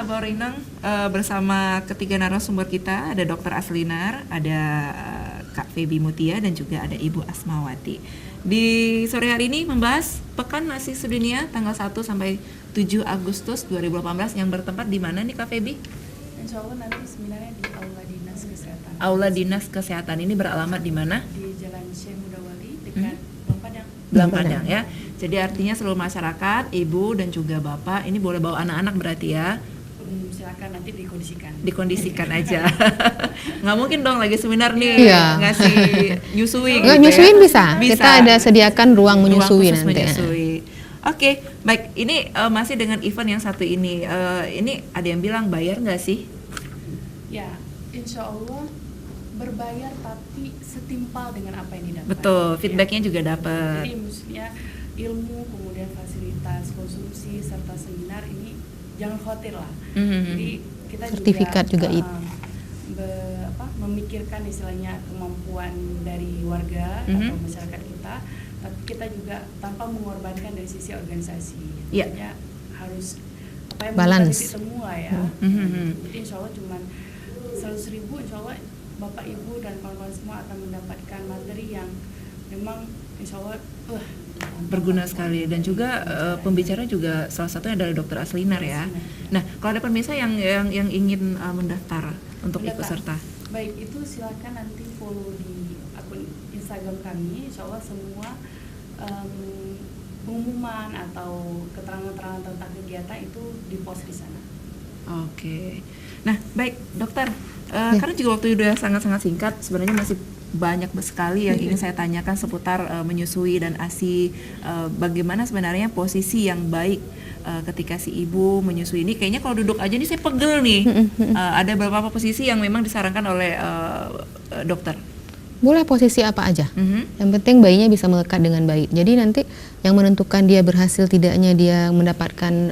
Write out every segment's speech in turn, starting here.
Abang Rinang bersama ketiga narasumber kita, ada Dr. Aslinar, ada Kak Feby Mutia, dan juga ada Ibu Asmawati. Di sore hari ini membahas Pekan Asi Sedunia tanggal 1 sampai 7 Agustus 2018 yang bertempat di mana nih Kak Feby? Insya Allah nanti sebenarnya di Aula Dinas Kesehatan. Aula Dinas Kesehatan ini beralamat di mana? Di Jalan Syekh Mudawali dekat Belampadang. Belampadang ya. Jadi artinya seluruh masyarakat, ibu dan juga bapak ini boleh bawa anak-anak berarti ya. Silakan nanti dikondisikan. Dikondisikan aja. Nggak mungkin dong lagi seminar nih ngasih nyusui. Nggak gitu nyusuin ya. bisa. Kita ada sediakan ruang menyusui khusus nanti. Menyusui. Oke, baik. Ini masih dengan event yang satu ini. Ini ada yang bilang bayar nggak sih? Ya, insya Allah berbayar tapi setimpal dengan apa yang didapat. Betul, feedbacknya juga dapat. Jadi maksudnya ilmu, kemudian fasilitas, konsumsi, serta seminar ini jangan khawatir lah. Jadi kita sertifikat juga memikirkan istilahnya kemampuan dari warga atau masyarakat kita, tapi kita juga tanpa mengorbankan dari sisi organisasi. Artinya harus balance semua ya. Jadi insya Allah cuma 100.000, insya Allah Bapak Ibu dan kawan-kawan semua akan mendapatkan materi yang memang insya Allah berguna sekali, dan juga pembicara juga salah satunya adalah Dr. Aslinar ya. Nah, kalau ada pemirsa yang ingin mendaftar untuk ikut serta, baik itu silakan nanti follow di akun Instagram kami. Insya Allah semua pengumuman atau keterangan-keterangan tentang kegiatan itu dipost di sana. Oke. Nah, baik dokter, karena juga waktu udah sangat-sangat singkat, sebenarnya masih banyak sekali yang ingin saya tanyakan seputar menyusui dan ASI. Bagaimana sebenarnya posisi yang baik ketika si ibu menyusui ini? Kayaknya kalau duduk aja nih saya pegel nih. Ada beberapa posisi yang memang disarankan oleh dokter. Boleh posisi apa aja. Yang penting bayinya bisa melekat dengan baik. Jadi nanti yang menentukan dia berhasil tidaknya dia mendapatkan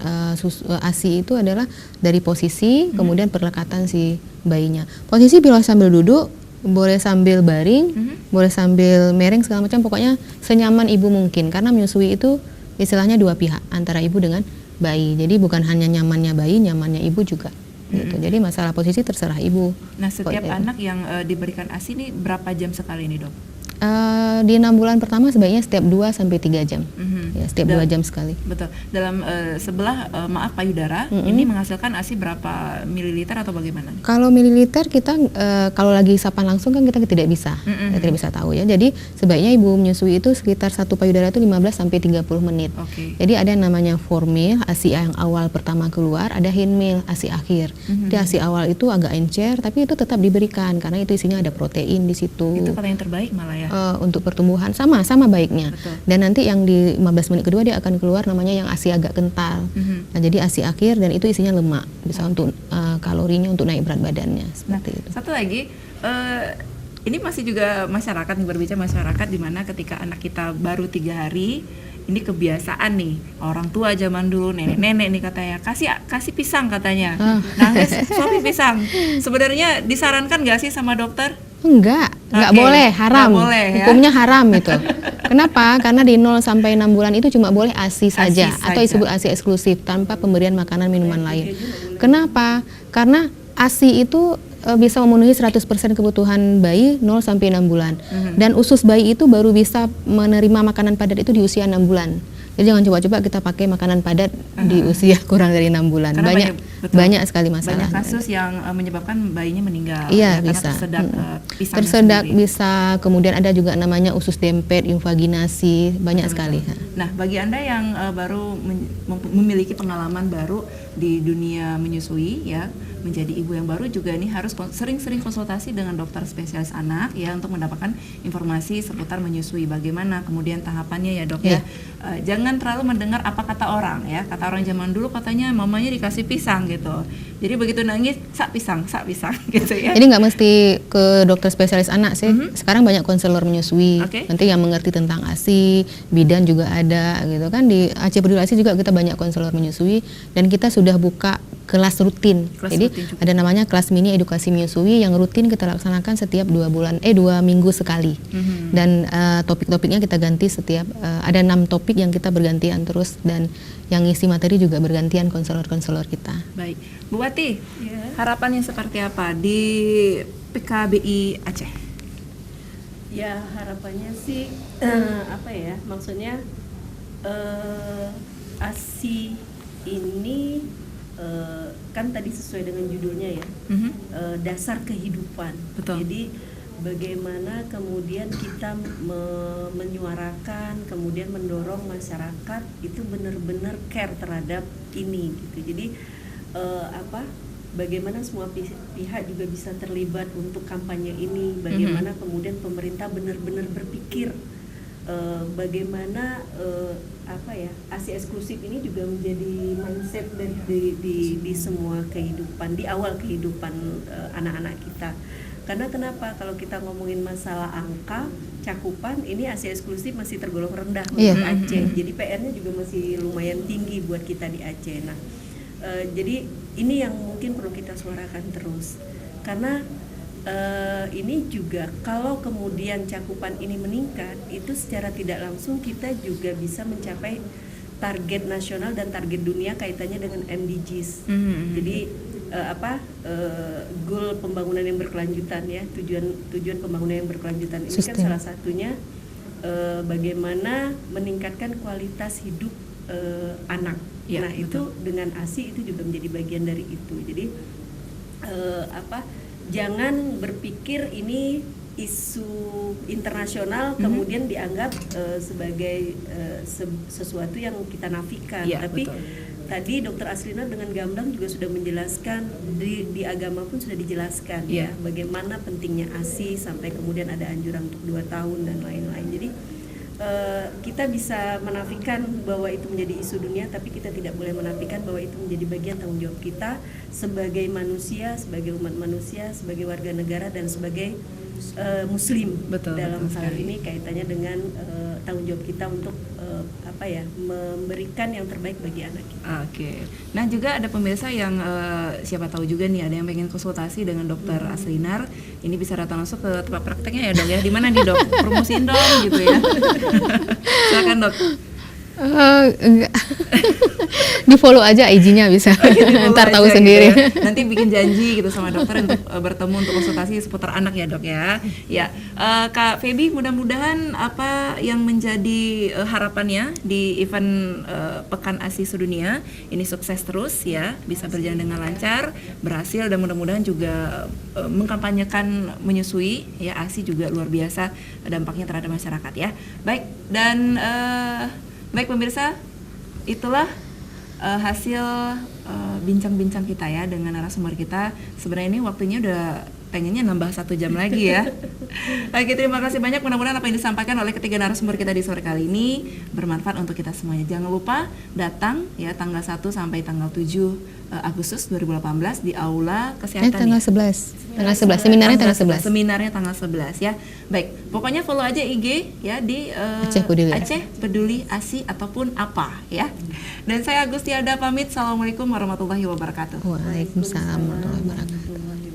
ASI itu adalah dari posisi, kemudian perlekatan si bayinya. Posisi bila sambil duduk, boleh sambil baring, boleh sambil miring segala macam, pokoknya senyaman ibu mungkin, karena menyusui itu istilahnya dua pihak, antara ibu dengan bayi. Jadi bukan hanya nyamannya bayi, nyamannya ibu juga. Gitu. Jadi masalah posisi terserah ibu. Nah, setiap anak yang diberikan ASI ini berapa jam sekali nih, Dok? Di 6 bulan pertama sebaiknya setiap 2 sampai 3 jam. Ya, setiap 2 jam sekali. Betul. Dalam sebelah payudara ini menghasilkan ASI berapa mililiter atau bagaimana? Kalau mililiter kita kalau lagi isapan langsung kan kita tidak bisa. Kita tidak bisa tahu ya. Jadi sebaiknya ibu menyusui itu sekitar satu payudara itu 15 sampai 30 menit. Jadi ada yang namanya formil, ASI yang awal pertama keluar, ada hindmil, ASI akhir. Jadi ASI awal itu agak encer tapi itu tetap diberikan karena itu isinya ada protein di situ. Itu paling terbaik malah ya. Untuk pertumbuhan sama baiknya. Betul. Dan nanti yang di 15 menit kedua dia akan keluar namanya yang ASI agak kental. Nah, jadi ASI akhir dan itu isinya lemak, bisa untuk kalorinya untuk naik berat badannya seperti itu. Satu lagi, ini masih juga masyarakat nih, berbicara masyarakat di mana ketika anak kita baru 3 hari, ini kebiasaan nih orang tua zaman dulu, nenek-nenek nih katanya kasih pisang katanya, nangis suami pisang. Sebenarnya disarankan nggak sih sama dokter? Enggak boleh, haram. Nggak boleh, ya? Hukumnya haram itu. Kenapa? Karena di 0 sampai 6 bulan itu cuma boleh ASI saja atau disebut ASI eksklusif tanpa pemberian makanan minuman lain. Kenapa? Karena ASI itu bisa memenuhi 100% kebutuhan bayi 0 sampai 6 bulan. Dan usus bayi itu baru bisa menerima makanan padat itu di usia 6 bulan. Jadi jangan coba-coba kita pakai makanan padat di usia kurang dari 6 bulan. Banyak sekali masalah. Banyak kasus yang menyebabkan bayinya meninggal. Iya, bisa. Tersedak bisa, kemudian ada juga namanya usus dempet, invaginasi, banyak sekali. Nah, bagi Anda yang baru memiliki pengalaman baru di dunia menyusui ya, menjadi ibu yang baru juga ini harus sering-sering konsultasi dengan dokter spesialis anak ya untuk mendapatkan informasi seputar menyusui, bagaimana kemudian tahapannya ya dok ya. Jangan terlalu mendengar apa kata orang ya. Kata orang zaman dulu katanya mamanya dikasih pisang gitu. Jadi begitu nangis sak pisang gitu ya. Jadi nggak mesti ke dokter spesialis anak sih. Sekarang banyak konselor menyusui. Nanti yang mengerti tentang ASI, bidan juga ada gitu kan. Di Aceh Peduli ASI juga kita banyak konselor menyusui dan kita sudah buka kelas rutin. Jadi ada namanya kelas mini edukasi menyusui yang rutin kita laksanakan setiap 2 minggu sekali. Dan topik-topiknya kita ganti setiap ada 6 topik topik yang kita bergantian terus, dan yang ngisi materi juga bergantian konselor-konselor kita. Baik, Bu Wati, harapannya seperti apa di PKBI Aceh? Ya, harapannya sih maksudnya ASI ini kan tadi sesuai dengan judulnya ya, dasar kehidupan. Betul. Jadi bagaimana kemudian kita menyuarakan, kemudian mendorong masyarakat itu benar-benar care terhadap ini gitu. Jadi bagaimana semua pihak juga bisa terlibat untuk kampanye ini, bagaimana kemudian pemerintah benar-benar berpikir bagaimana ASI eksklusif ini juga menjadi mindset di semua kehidupan, di awal kehidupan anak-anak kita. Karena kenapa? Kalau kita ngomongin masalah angka cakupan, ini ASI eksklusif masih tergolong rendah untuk Aceh. Jadi PR-nya juga masih lumayan tinggi buat kita di Aceh. Nah, jadi ini yang mungkin perlu kita suarakan terus. Karena ini juga kalau kemudian cakupan ini meningkat, itu secara tidak langsung kita juga bisa mencapai target nasional dan target dunia kaitannya dengan MDGs. Jadi goal pembangunan yang berkelanjutan ya, tujuan pembangunan yang berkelanjutan ini kan salah satunya bagaimana meningkatkan kualitas hidup anak. Ya, nah betul. Itu dengan ASI itu juga menjadi bagian dari itu. Jadi jangan berpikir ini isu internasional kemudian dianggap sebagai sesuatu yang kita nafikan. Ya, tapi betul. Tadi Dr. Aslina dengan gamblang juga sudah menjelaskan, di agama pun sudah dijelaskan ya bagaimana pentingnya ASI, sampai kemudian ada anjuran untuk 2 tahun dan lain-lain. Jadi kita bisa menafikan bahwa itu menjadi isu dunia, tapi kita tidak boleh menafikan bahwa itu menjadi bagian tanggung jawab kita sebagai manusia, sebagai umat manusia, sebagai warga negara, dan sebagai muslim. Betul, dalam betul hal sekali. ini kaitannya dengan tanggung jawab kita untuk memberikan yang terbaik bagi anak kita. Oke. Nah, juga ada pemirsa yang siapa tahu juga nih ada yang pengen konsultasi dengan Dokter Aslinar. Ini bisa datang langsung ke tempat prakteknya ya, Dok ya. Di mana nih, Dok? Promosiin dong gitu ya. Silakan, Dok. Enggak. Di follow aja IG-nya bisa. Ntar tahu sendiri. Gitu ya. Nanti bikin janji gitu sama dokter untuk bertemu untuk konsultasi seputar anak ya, Dok ya. Ya, Kak Feby, mudah-mudahan apa yang menjadi harapannya di event Pekan ASI Sedunia ini sukses terus ya, bisa berjalan dengan lancar, berhasil, dan mudah-mudahan juga mengkampanyekan menyusui ya. ASI juga luar biasa dampaknya terhadap masyarakat ya. Baik, dan baik pemirsa, itulah hasil bincang-bincang kita ya dengan narasumber kita. Sebenarnya ini waktunya udah pengennya nambah 1 jam lagi ya. Oke, terima kasih banyak. Mudah-mudahan apa yang disampaikan oleh ketiga narasumber kita di sore kali ini bermanfaat untuk kita semuanya. Jangan lupa datang ya tanggal 1 sampai tanggal 7 Agustus 2018 di Aula Kesehatan. Tanggal 11. Tanggal 11. Seminarnya tanggal 11. Seminarnya tanggal 11 ya. Baik, pokoknya follow aja IG ya di Aceh Peduli. Aceh Peduli ASI ataupun apa ya. Dan saya Agustiada pamit. Assalamualaikum warahmatullahi wabarakatuh. Waalaikumsalam warahmatullahi wabarakatuh.